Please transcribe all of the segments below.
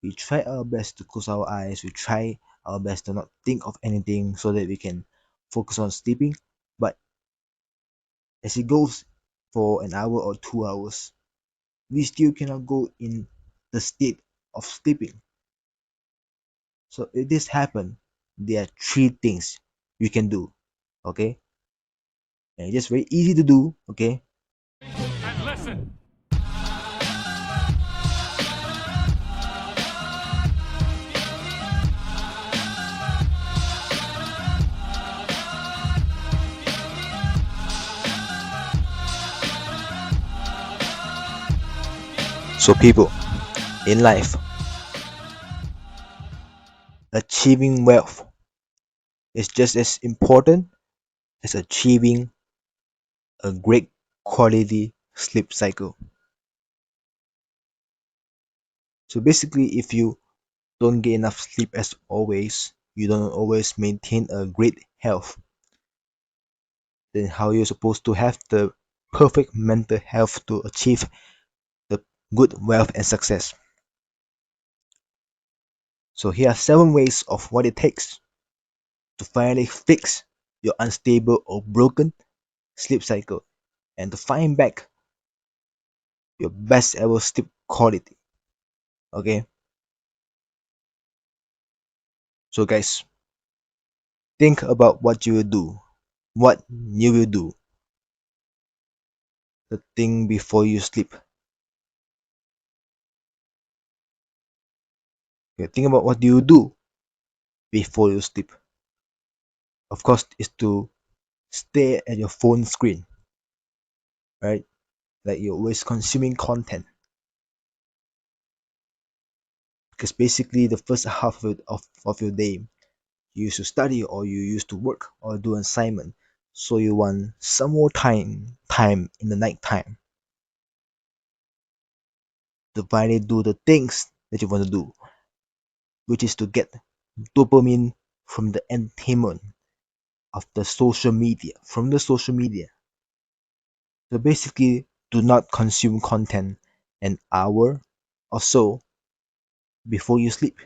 We try our best to close our eyes. We try our best to not think of anything so that we can focus on sleeping. But as it goes for an hour or 2 hours, we still cannot go in the state of sleeping. So if this happen, there are three things you can do. Okay, and it's just very easy to do. Okay, And listen. so people in life, achieving wealth is just as important as achieving a great quality sleep cycle. So basically, if you don't get enough sleep as always, you don't always maintain a great health, then how you're supposed to have the perfect mental health to achieve the good wealth and success? So here are 7 ways of what it takes to finally fix your unstable or broken sleep cycle and to find back your best ever sleep quality. Okay, so guys, think about what you will do, what you will do, the thing before you sleep. Okay, think about what you do before you sleep. Of course, is to stare at your phone screen, right? Like you're always consuming content. Because basically the first half of your day you used to study or you used to work or do an assignment. So you want some more time in the night time to finally do the things that you want to do, which is to get dopamine from the entertainment of the social media, from the social media. So basically, do not consume content an hour or so before you sleep.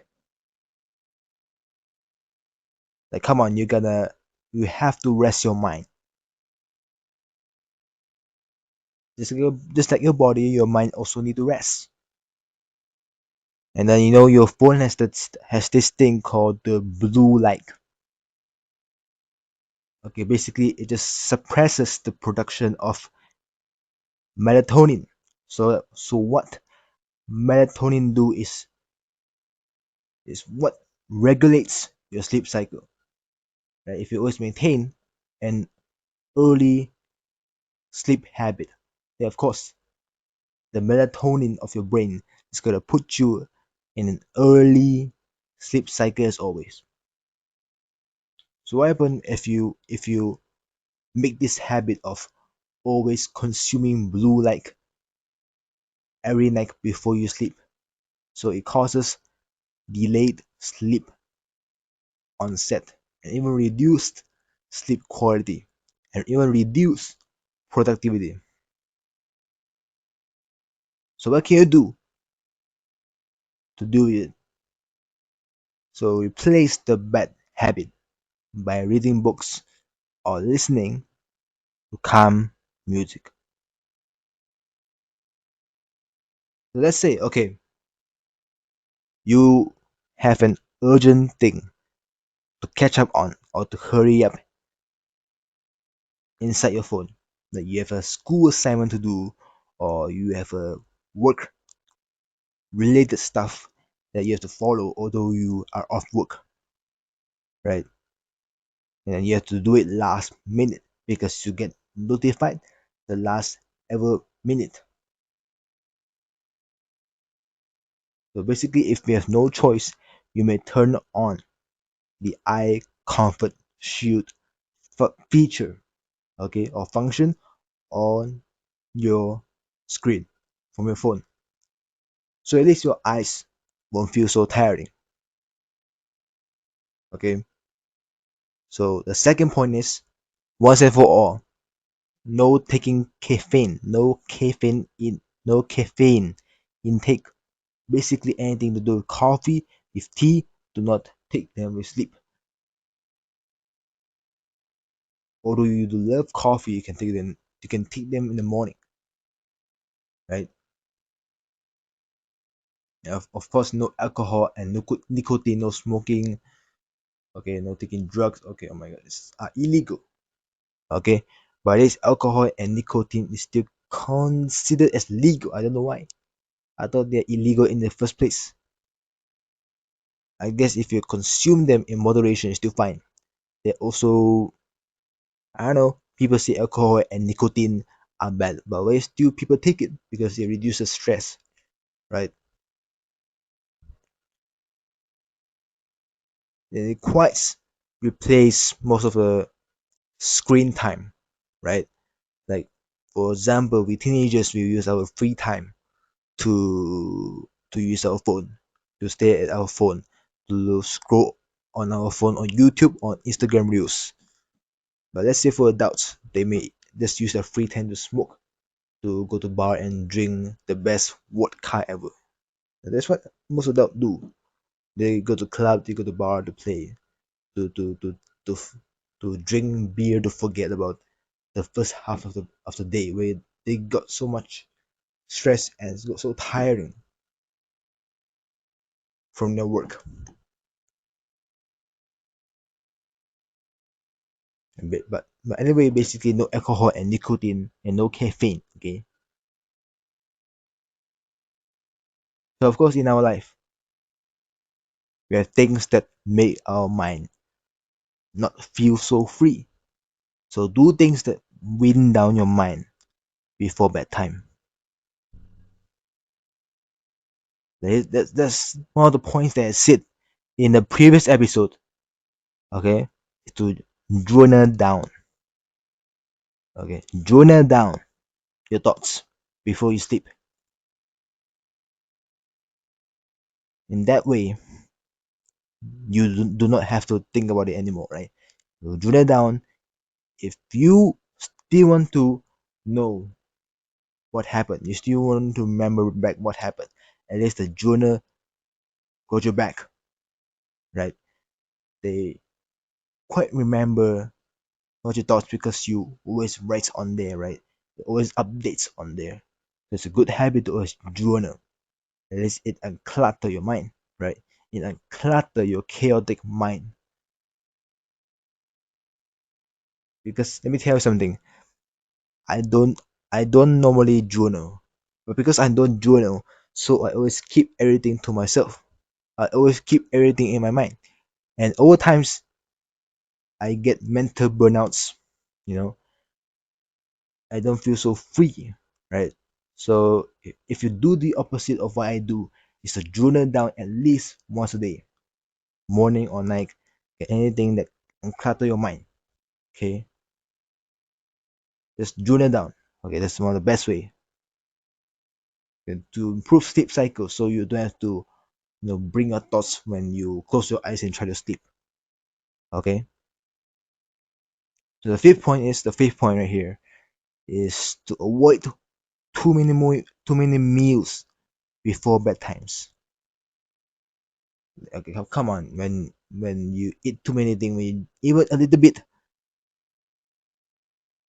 Like, come on, you have to rest your mind. Just like your body, your mind also need to rest. And then your phone has this thing called the blue light. Okay, basically it just suppresses the production of melatonin. So what melatonin do is what regulates your sleep cycle. Right? If you always maintain an early sleep habit, then of course the melatonin of your brain is gonna put you in an early sleep cycle as always. So what happens if you make this habit of always consuming blue light every night before you sleep? So it causes delayed sleep onset and even reduced sleep quality and even reduced productivity. So what can you do to do it? So replace the bad habit by reading books or listening to calm music. So let's say, okay, you have an urgent thing to catch up on or to hurry up inside your phone. Like you have a school assignment to do or you have a work related stuff that you have to follow although you are off work, right? And you have to do it last minute because you get notified the last ever minute. So basically, if you have no choice, you may turn on the eye comfort shield feature, okay, or function on your screen from your phone. So at least your eyes won't feel so tiring. Okay. So the second point is once and for all, no taking caffeine, no caffeine intake basically anything to do with coffee, with tea, do not take them with sleep. Although you do love coffee, you can take them in the morning, right? Of course, no alcohol and no nicotine, no smoking, okay, no taking drugs, okay, oh my god, it's illegal, okay? But this alcohol and nicotine is still considered as legal. I don't know why. I thought they're illegal in the first place. I guess if you consume them in moderation, it's still fine. They also, I don't know, people say alcohol and nicotine are bad, but why still people take it? Because it reduces stress, right? It quite replace most of the screen time, right? Like, for example, we teenagers, we use our free time to use our phone, to stay at our phone, to scroll on our phone on YouTube, on Instagram Reels. But let's say for adults, they may just use their free time to smoke, to go to bar and drink the best vodka ever. And that's what most adults do. They go to club, they go to bar to play, to to to to to drink beer to forget about the first half of the day where they got so much stress and it's got so tiring from their work. But anyway, basically no alcohol and nicotine and no caffeine. Okay. So of course in our life we have things that make our mind not feel so free. So do things that wind down your mind before bedtime. That's one of the points that I said in the previous episode. Okay, to journal down. Okay, journal down your thoughts before you sleep. In that way, you do not have to think about it anymore, right? You journal down. If you still want to know what happened, you still want to remember back what happened, at least the journal got your back, right? They quite remember what your thoughts because you always write on there, right? It always updates on there. It's a good habit to always journal. At least it unclutter your mind, right? It unclutter your chaotic mind. Because let me tell you something. I don't I don't normally journal. But because I don't journal, so I always keep everything to myself. I always keep everything in my mind. And over times I get mental burnouts, you know. I don't feel so free, right? So if you do the opposite of what I do, is to journal down at least once a day, morning or night, anything that can clutter your mind. Okay, just journal down. Okay, that's one of the best way to improve sleep cycle, so you don't have to bring your thoughts when you close your eyes and try to sleep. Okay, so the fifth point right here is to avoid too many meals before bedtimes. Okay, come on, when you eat too many things, when you even a little bit,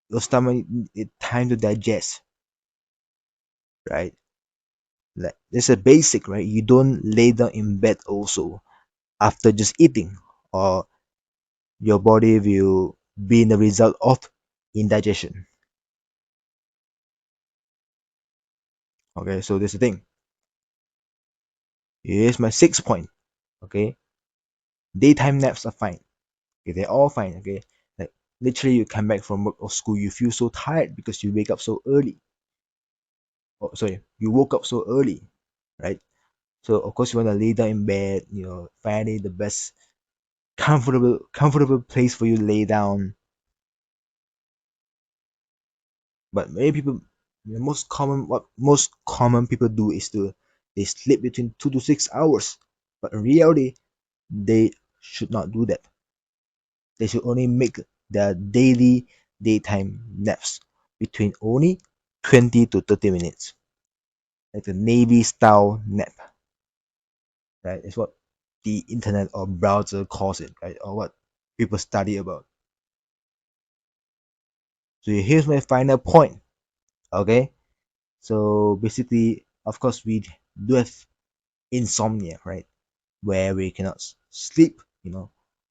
your stomach it time to digest, right? Like there's a basic, right? You don't lay down in bed also after just eating, or your body will be in the result of indigestion. Okay, so this is the thing. Here's my sixth point. Okay, daytime naps are fine. Okay, they're all fine. Okay, like literally you come back from work or school, you feel so tired because you wake up so early. Oh, sorry, you woke up so early, right? So of course you want to lay down in bed, find it the best comfortable place for you to lay down. But many people, what most common people do is they sleep between 2 to 6 hours. But in reality, they should not do that. They should only make their daily daytime naps between only 20 to 30 minutes, like the Navy style nap. right? It's what the internet or browser calls it, right? Or what people study about. So here's my final point. Okay, so basically, of course, we do have insomnia, right? Where we cannot sleep.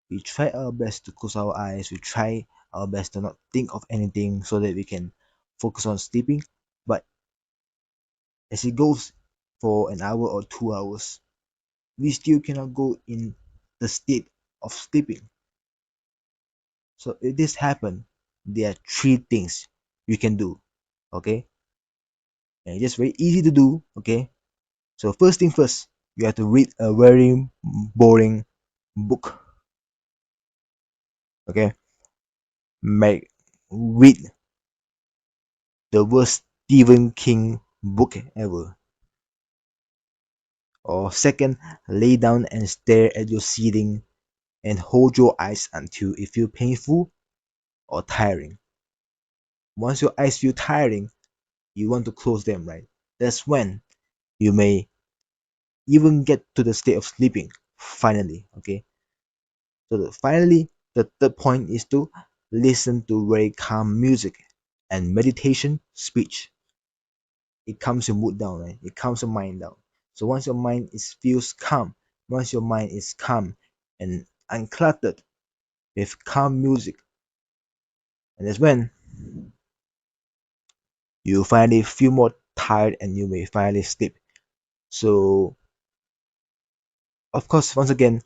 We try our best to close our eyes. We try our best to not think of anything so that we can focus on sleeping. But as it goes for an hour or 2 hours, we still cannot go in the state of sleeping. So if this happen, there are three things you can do. Okay, and it's just very easy to do. Okay, so first thing first, you have to read a very boring book. Okay, make read the worst Stephen King book ever. Or second, lay down and stare at your ceiling and hold your eyes until it feels painful or tiring. Once your eyes feel tiring, you want to close them, right? That's when you may even get to the state of sleeping finally. Okay, so finally, the third point is to listen to very calm music and meditation speech. It calms your mood down, right? It calms your mind down. So once your mind is feels calm, once your mind is calm and uncluttered with calm music, and that's when you finally feel more tired and you may finally sleep. So of course, once again,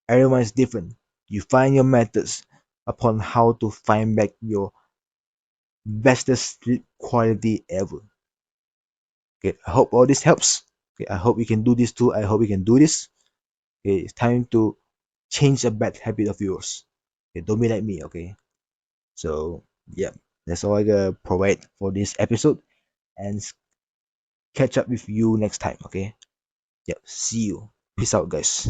everyone is different. You find your methods upon how to find back your bestest sleep quality ever. Okay, I hope all this helps. Okay, I hope you can do this too. I hope you can do this. Okay, it's time to change a bad habit of yours. Okay, don't be like me. Okay, so yeah, that's all I gotta provide for this episode, and catch up with you next time. Okay, yep, see you. Peace out, guys.